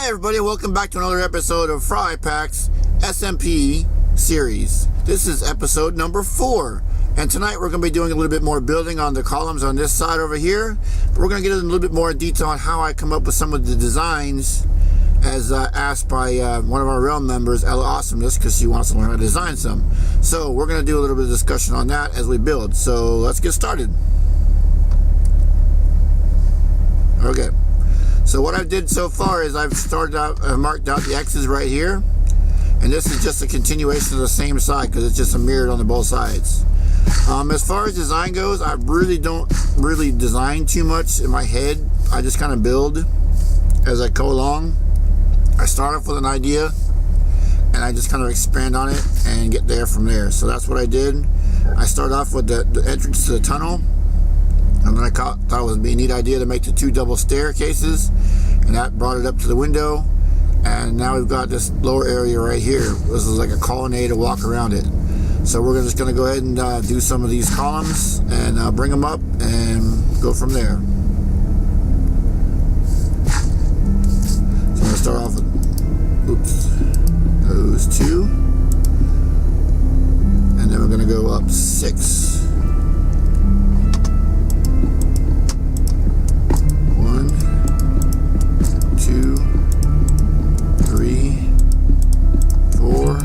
Hi everybody, welcome back to another episode of Fry Pack's SMP series. This is episode number 4. And tonight we're going to be doing a little bit more building on the columns on this side over here. But we're going to get in a little bit more detail on how I come up with some of the designs as asked by one of our realm members, Ella Awesomeness, because she wants to learn how to design some. So we're going to do a little bit of discussion on that as we build. So let's get started. Okay. So what I did so far is I've marked out the X's right here, and this is just a continuation of the same side because it's just a mirrored on the both sides. As far as design goes, I really don't design too much in my head. I just kind of build as I go along. I start off with an idea, and I just kind of expand on it and get there from there. So that's what I did. I started off with the entrance to the tunnel. And then I thought it would be a neat idea to make the 2 double staircases, and that brought it up to the window. And now we've got this lower area right here. This is like a colonnade to walk around it. So we're just going to go ahead and do some of these columns and bring them up and go from there. So I'm going to start off with those 2, and then we're going to go up 6. 2, 3, 4,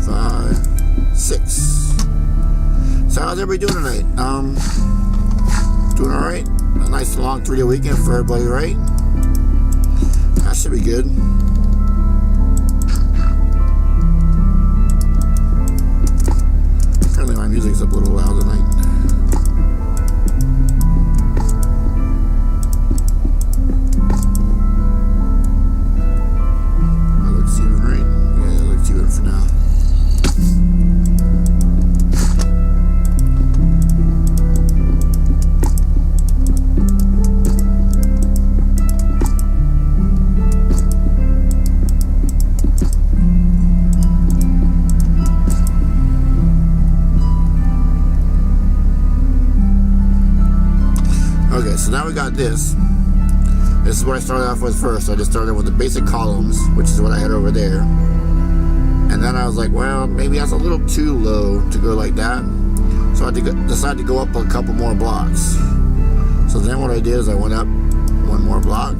5, 6. So how's everybody doing tonight? Doing all right? A nice long 3-day weekend for everybody, right? That should be good. Apparently my music's up a little loud tonight. For now. Okay, so now we got this. This is what I started off with first. I just started with the basic columns, which is what I had over there. And then I was like, well, maybe that's a little too low to go like that. So I decided to go up a couple more blocks. So then what I did is I went up 1 more block,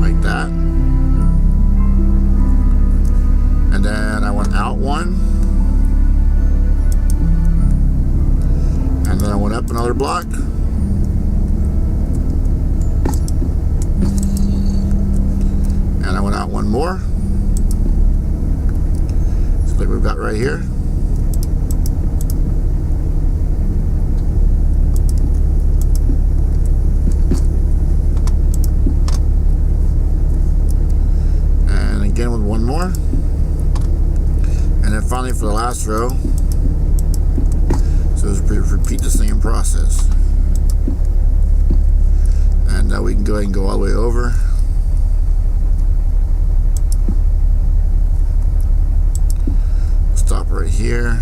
like that. And then I went out 1. And then I went up another block. And I went out 1 more. Like we've got right here. And again with 1 more. And then finally for the last row. So let's repeat the same process. And now we can go ahead and go all the way over. Stop right here.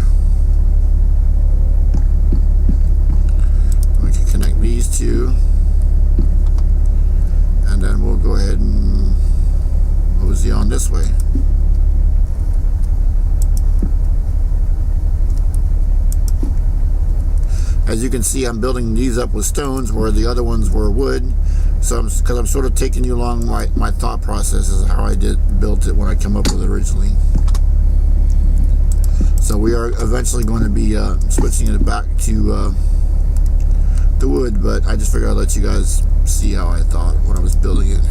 We can connect these 2, and then we'll go ahead and mosey on this way. As you can see, I'm building these up with stones where the other ones were wood. So because I'm sort of taking you along my thought process is how I built it when I came up with it originally. So we are eventually going to be switching it back to the wood, but I just figured I'd let you guys see how I thought when I was building it.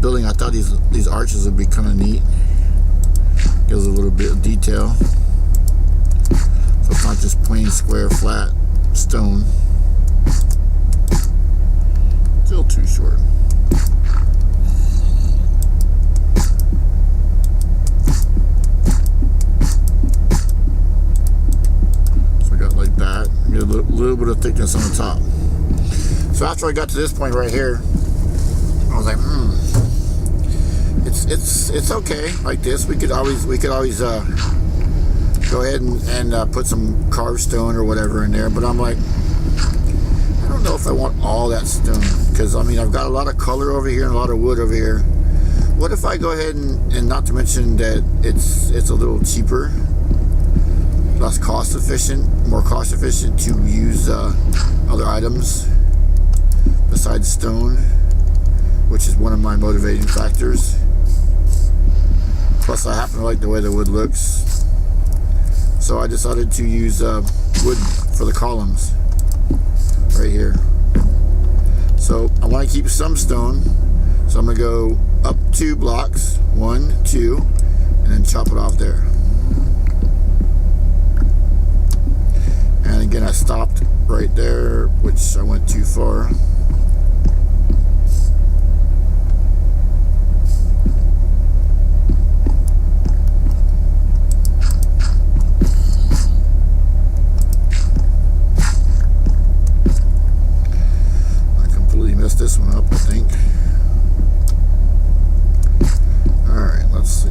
building, I thought these arches would be kind of neat. Gives a little bit of detail. So it's not just plain square flat stone. Still too short. So I got like that. Get a little bit of thickness on the top. So after I got to this point right here, I was like, it's okay like this. We could always go ahead and put some carved stone or whatever in there. But I'm like, I don't know if I want all that stone, because I mean, I've got a lot of color over here and a lot of wood over here. What if I go ahead and not to mention that it's a little cheaper, less cost efficient, more cost efficient to use other items besides stone, which is one of my motivating factors. Plus I happen to like the way the wood looks, so I decided to use wood for the columns right here. So I want to keep some stone, so I'm going to go up 2 blocks, 1, 2, and then chop it off there. And again, I stopped right there, which I went too far. This one up, I think. Alright, let's see.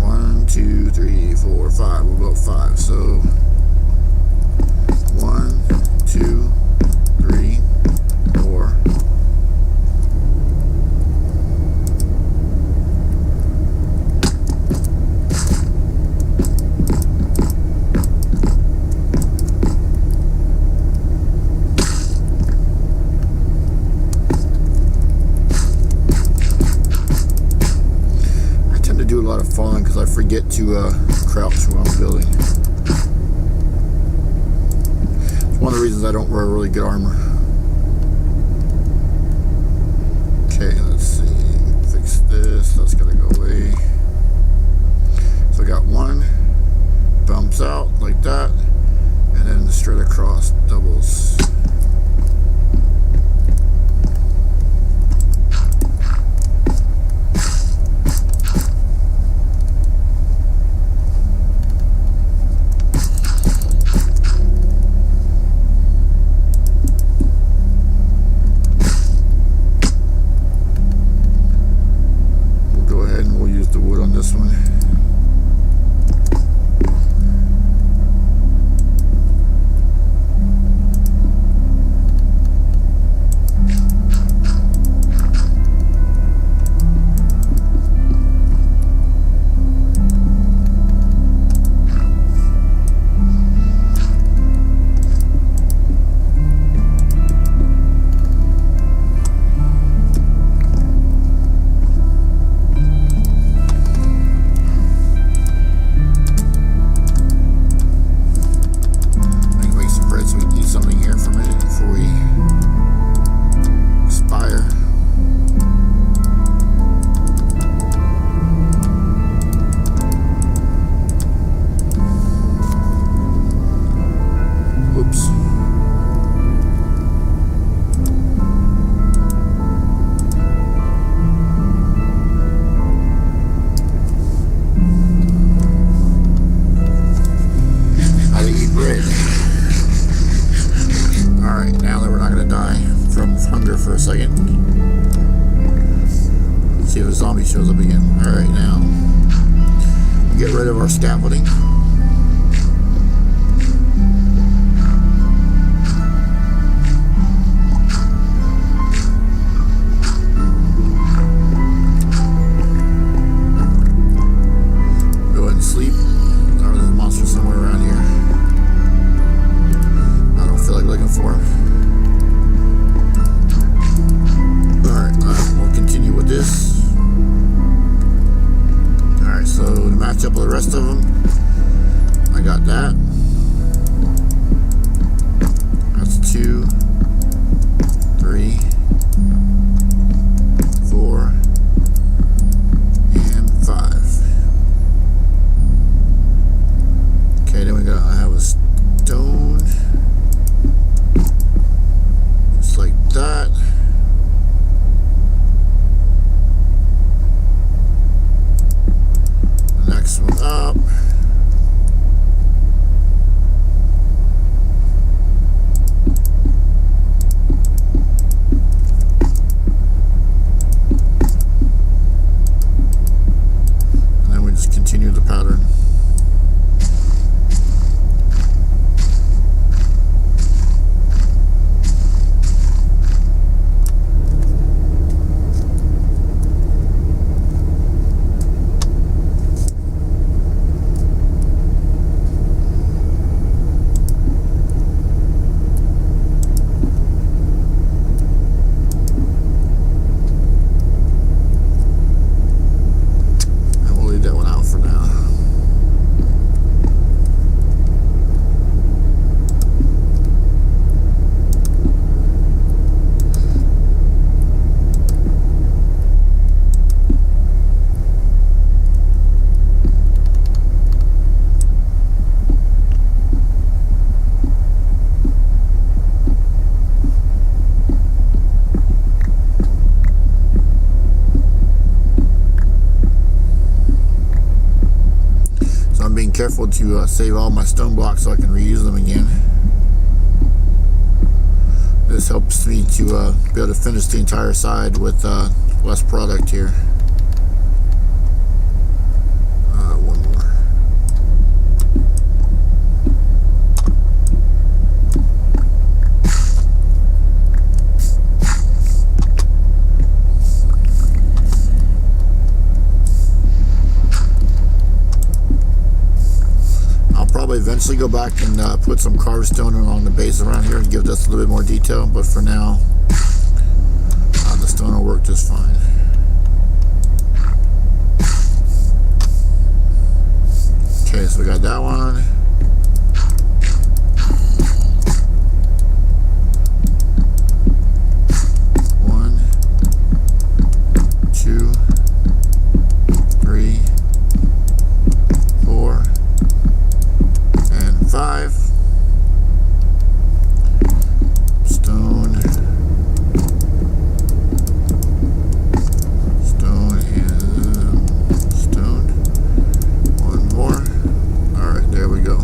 One, two, three, four, five. We'll go 5. So 1, 2, 3, 4. Do a lot of falling because I forget to crouch while I'm building. It's one of the reasons I don't wear really good armor. Okay, let's see. Fix this. That's gotta go away. So I got 1, bumps out like that, and then the straight across doubles. This one. For a second. See if a zombie shows up again. Alright, now get rid of our scaffolding. Go ahead and sleep. Or there's a monster somewhere around here. I don't feel like looking for him. Alright, we'll continue with this. match up with the rest of them. I got that. That's 2, 3, 4, and 5. Okay, then I have a stone, just like that. The next one up. Continue the pattern. Being careful to save all my stone blocks so I can reuse them again. This helps me to be able to finish the entire side with less product here. One more. Eventually go back and put some carved stone along the base around here and give this a little bit more detail, but for now the stone will work just fine. Okay, so we got that one. One, 2, 3, 4, 5. Stone, and stone. One more. All right, there we go.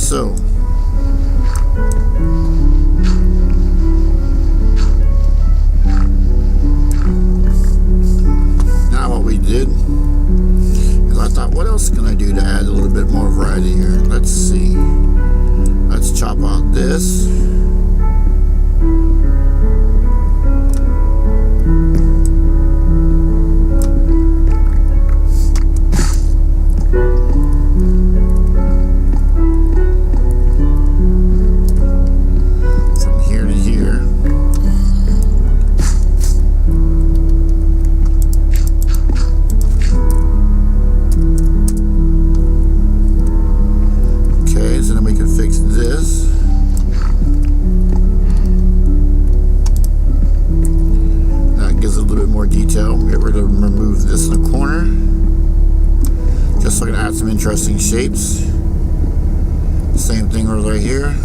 so now what we did is I thought, what else can I do to add a little bit more variety here? Let's see. Let's chop out this. Some interesting shapes. Same thing right here.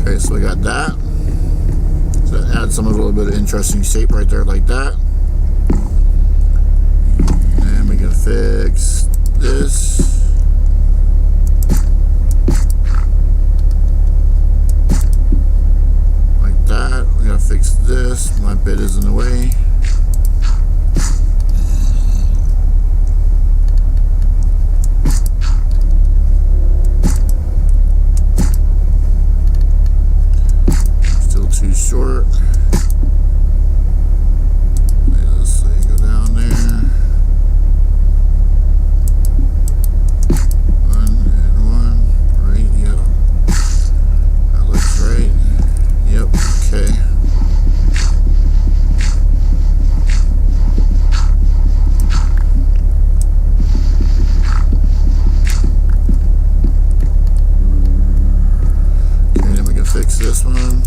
Okay, so we got that. Add some a little bit of interesting shape right there like that, and we can fix this like that. We gotta fix this. My bit is in the way. Still too short. Fix this one.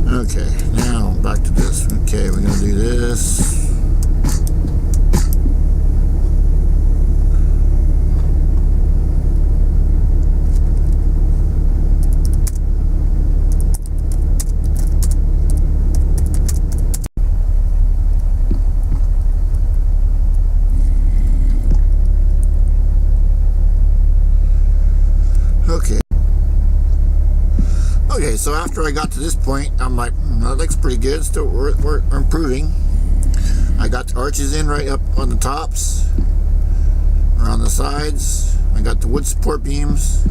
Okay, now back to this. Okay, we're gonna do this. Okay. Okay, so after I got to this point, I'm like, that looks pretty good. Still, we're improving. I got the arches in right up on the tops, around the sides. I got the wood support beams.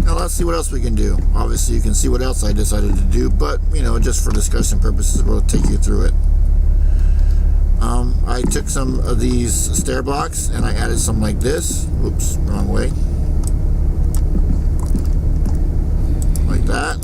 Now let's see what else we can do. Obviously, you can see what else I decided to do, but you know, just for discussion purposes, we'll take you through it. I took some of these stair blocks and I added some like this. Oops, wrong way. Like that.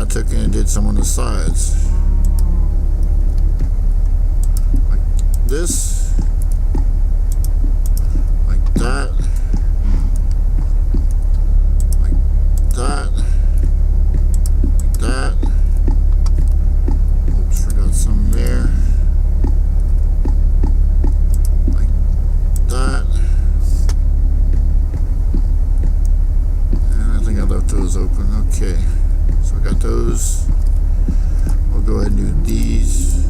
Took and did some on the sides like this, like that, like that, like that. Oops, forgot some there, like that, and I think I left those open. Okay. So I got those. We'll go ahead and do these.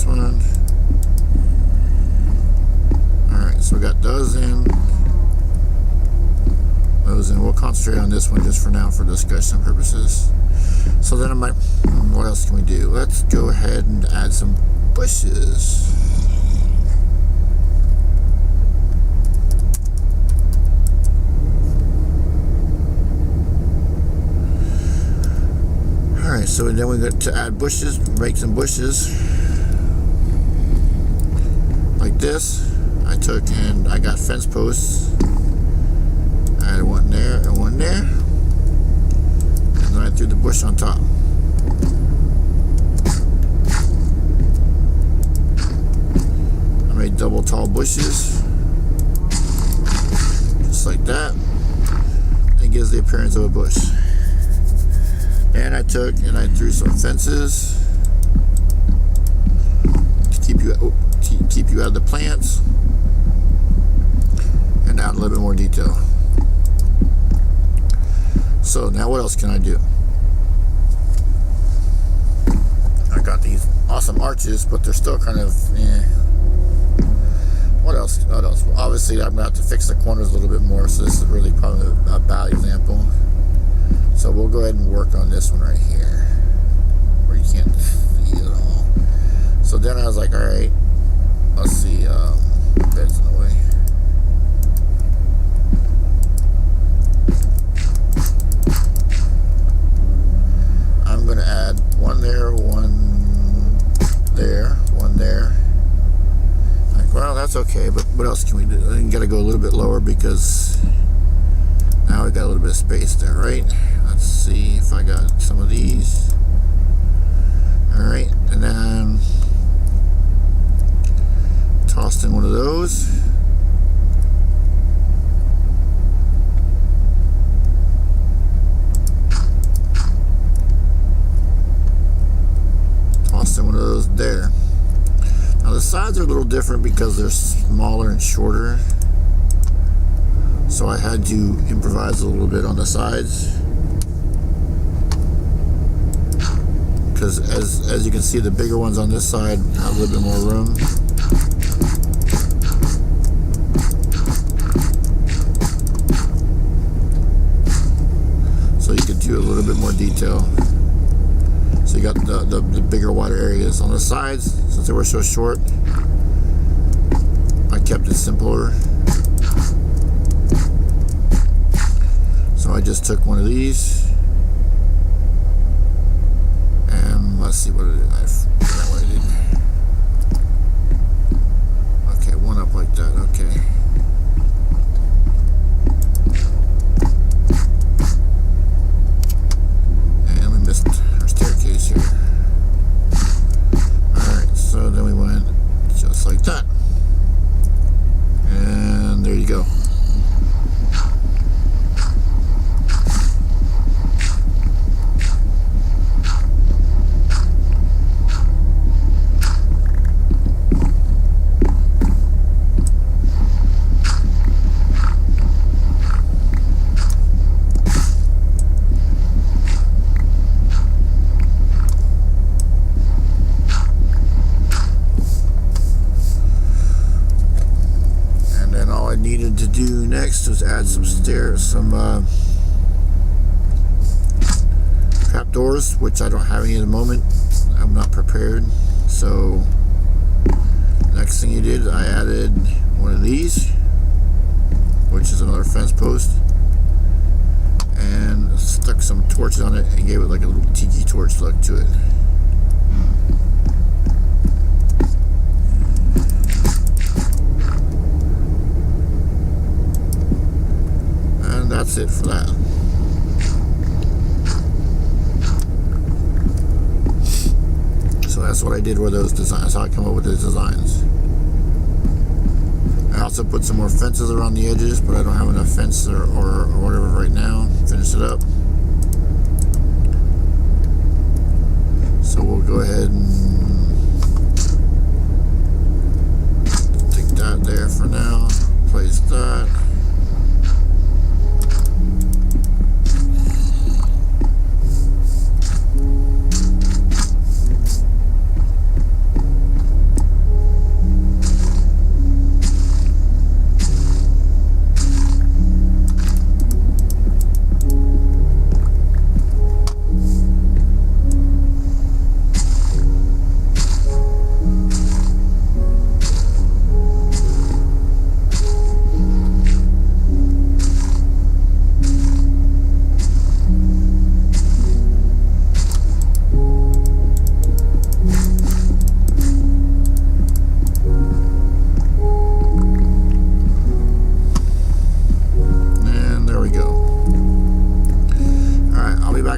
one. Alright, so we got those in. Those in. We'll concentrate on this one just for now for discussion purposes. So then I might, what else can we do? Let's go ahead and add some bushes. Alright, so then we got to add bushes, make some bushes. Like this. I took and I got fence posts. Added one there and one there. And then I threw the bush on top. I made double tall bushes. Just like that. It gives the appearance of a bush. And I took and I threw some fences to keep you out of the plants and add a little bit more detail. So now what else can I do? I got these awesome arches, but they're still kind of What else? What else? Well, obviously I'm going to have to fix the corners a little bit more, so this is really probably a bad example. So we'll go ahead and work on this one right here, where you can't see it all. So then I was like, alright, let's see, bed's in the way. I'm going to add one there, one there, one there. Like, well, that's okay, but what else can we do? I got to go a little bit lower because now we got a little bit of space there, right? Let's see if I got some of these. Alright, and then tossed in one of those. Tossed in one of those there. Now the sides are a little different because they're smaller and shorter. So I had to improvise a little bit on the sides. Because as you can see, the bigger ones on this side have a little bit more room. So you could do a little bit more detail. So you got the bigger, wider areas on the sides. Since they were so short, I kept it simpler. So I just took one of these. Let's see what it is. I forgot what I did. Okay, one up like that. Okay. And we missed our staircase here. Alright, so then we went just like that. And there you go. Needed to do next was add some stairs, some trap doors, which I don't have any at the moment. I'm not prepared. So next thing you did, I added one of these, which is another fence post, and stuck some torches on it and gave it like a little tiki torch look to it. That's it for that. So that's what I did with those designs. That's how I come up with those designs. I also put some more fences around the edges, but I don't have enough fence or whatever right now. Finish it up. So we'll go ahead and take that there for now. Place that.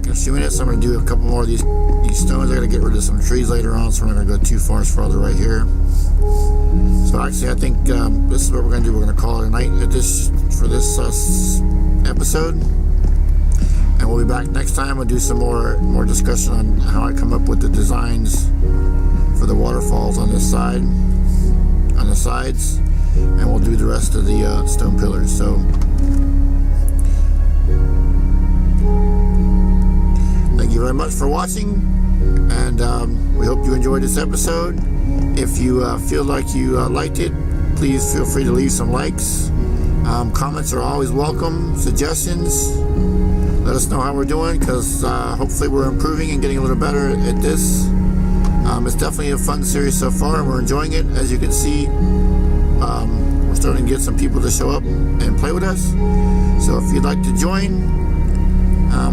back in a few minutes. I'm going to do a couple more of these stones. I got to get rid of some trees later on, so we're not going to go too far farther right here. So actually, I think this is what we're going to do. We're going to call it a night for this episode, and we'll be back next time. We'll do some more discussion on how I come up with the designs for the waterfalls on this side, on the sides, and we'll do the rest of the stone pillars. So thank you very much for watching, and we hope you enjoyed this episode. If you feel like you liked it, please feel free to leave some likes. Comments are always welcome. Suggestions. Let us know how we're doing, because hopefully we're improving and getting a little better at this. It's definitely a fun series so far, and we're enjoying it. As you can see, we're starting to get some people to show up and play with us. So if you'd like to join,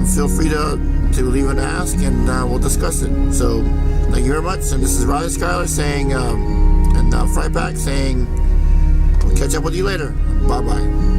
feel free to leave an ask, and we'll discuss it. So thank you very much. And this is Riley Schuyler saying, and Frypack saying, we'll catch up with you later. Bye-bye.